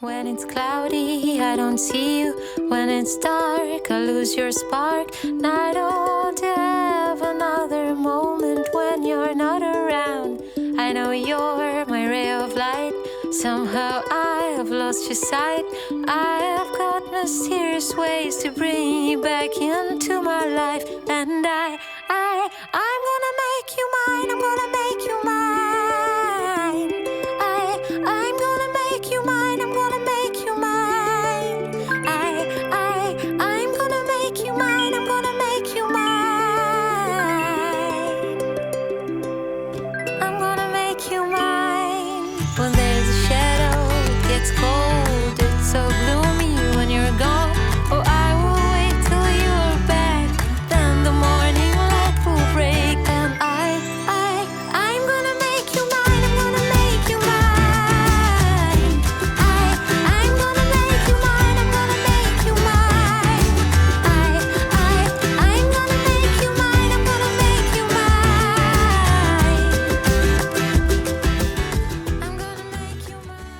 When it's cloudy, I don't see you. When it's dark, I lose your spark. And I don't have another moment when you're not around. I know you're my ray of light. Somehow I have lost your sight. I have got mysterious ways to bring you back into my life. And I'm gonna make you mine. I'm gonna make you mine. I'm gonna make you mine. I'm gonna make you mine. I'm gonna make you mine. I'm gonna make you mine. I'm gonna make you mine. When there's a shadow, it gets cold. It's so gloomy when you're gone. Oh, I will wait till you're back. Then the morning light will break. And I'm gonna make you mine. I'm gonna make you mine. I'm gonna make you mine. I'm gonna make you mine. I'm gonna make you mine. I'm gonna make you mine. I'm gonna make you mine.